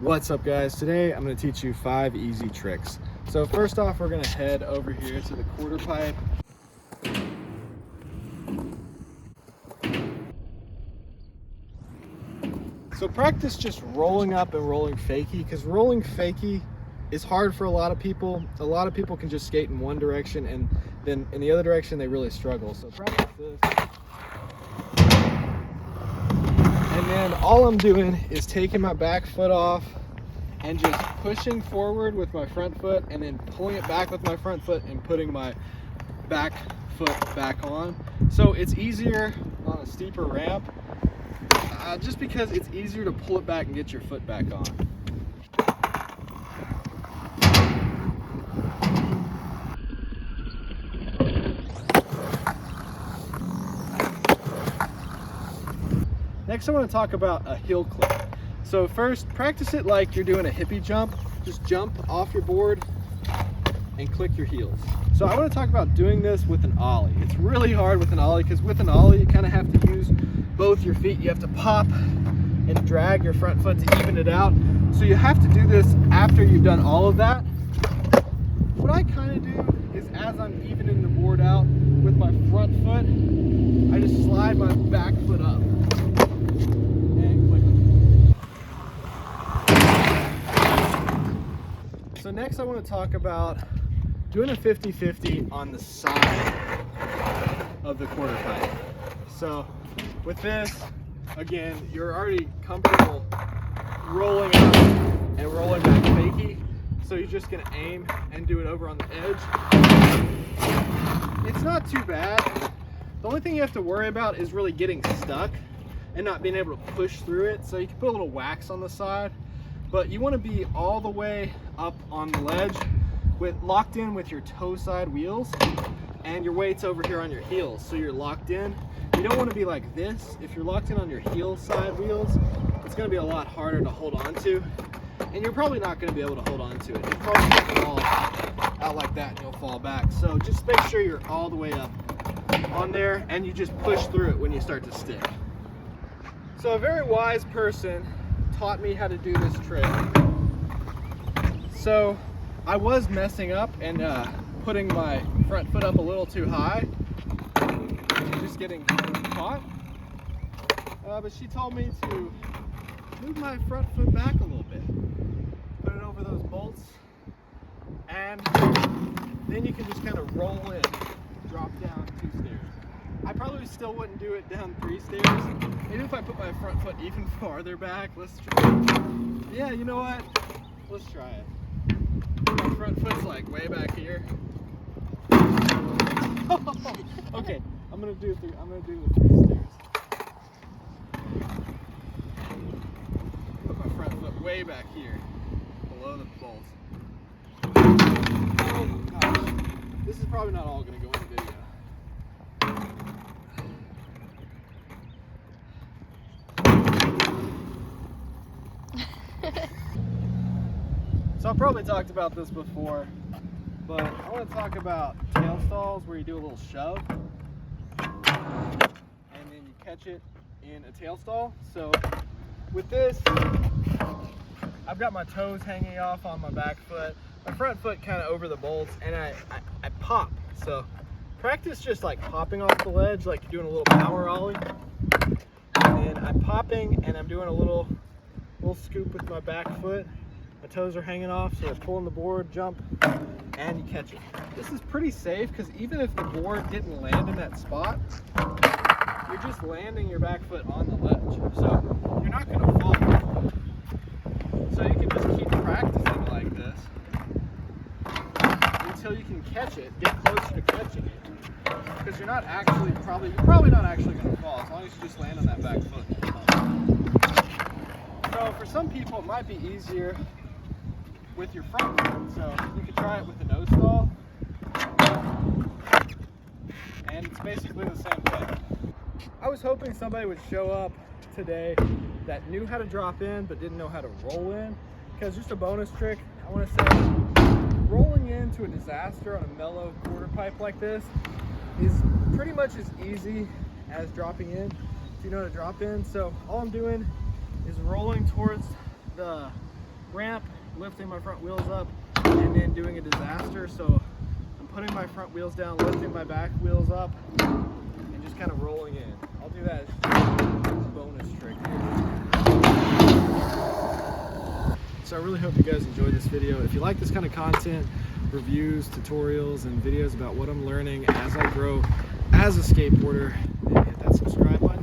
What's up, guys? Today I'm going to teach you 5 easy tricks. So first off, we're going to head over here to the quarter pipe. So practice just rolling up and rolling fakie, because rolling fakie is hard for a lot of people. A lot of people can just skate in one direction and then in the other direction they really struggle. So practice this. And then all I'm doing is taking my back foot off and just pushing forward with my front foot and then pulling it back with my front foot and putting my back foot back on. So it's easier on a steeper ramp, just because it's easier to pull it back and get your foot back on. Next, I want to talk about a heel clip. So first, practice it like you're doing a hippie jump. Just jump off your board and click your heels. So I want to talk about doing this with an Ollie. It's really hard with an Ollie because with an Ollie, you kind of have to use both your feet. You have to pop and drag your front foot to even it out. So you have to do this after you've done all of that. What I kind of do is as I'm evening the board out with my front foot, I just slide my back foot up. So next I want to talk about doing a 50-50 on the side of the quarter pipe. So with this, again, you're already comfortable rolling up and rolling back fakie. So you're just going to aim and do it over on the edge. It's not too bad. The only thing you have to worry about is really getting stuck and not being able to push through it. So you can put a little wax on the side. But you want to be all the way up on the ledge locked in with your toe side wheels and your weight's over here on your heels. So you're locked in. You don't want to be like this. If you're locked in on your heel side wheels, it's going to be a lot harder to hold on to. And you're probably not going to be able to hold on to it. You'll probably get the ball out like that and you'll fall back. So just make sure you're all the way up on there and you just push through it when you start to stick. So a very wise person taught me how to do this trick. So I was messing up and putting my front foot up a little too high, just getting caught. But she told me to move my front foot back a little bit, put it over those bolts, and then you can just kind of roll in, drop down 2 stairs. I probably still wouldn't do it down 3 stairs. Maybe if I put my front foot even farther back. Let's try it. Yeah, you know what? Let's try it. My front foot's like way back here. Okay, I'm gonna do the 3 stairs. Put my front foot way back here, below the bolts. Oh gosh, this is probably not all gonna go in the video. So I've probably talked about this before, but I want to talk about tail stalls where you do a little shove and then you catch it in a tail stall. So with this, I've got my toes hanging off on my back foot, my front foot kind of over the bolts, and I pop. So practice just like popping off the ledge like you're doing a little power ollie. And then I'm popping and I'm doing a little scoop with my back foot. My toes are hanging off, so I'm pulling the board, jump, and you catch it. This is pretty safe because even if the board didn't land in that spot, you're just landing your back foot on the ledge. So you're not going to fall. So you can just keep practicing like this until you can catch it, get closer to catching it. Because you're probably not actually going to fall as long as you just land on that back foot. So for some people, it might be easier with your front foot. So you could try it with the nose stall. And it's basically the same thing. I was hoping somebody would show up today that knew how to drop in but didn't know how to roll in. Because just a bonus trick, I want to say, rolling into a disaster on a mellow quarter pipe like this is pretty much as easy as dropping in if you know how to drop in. So all I'm doing is rolling towards the ramp, lifting my front wheels up, and then doing a disaster. So I'm putting my front wheels down, lifting my back wheels up, and just kind of rolling in. I'll do that as a bonus trick here. So I really hope you guys enjoyed this video. If you like this kind of content, reviews, tutorials, and videos about what I'm learning as I grow as a skateboarder, then hit that subscribe button.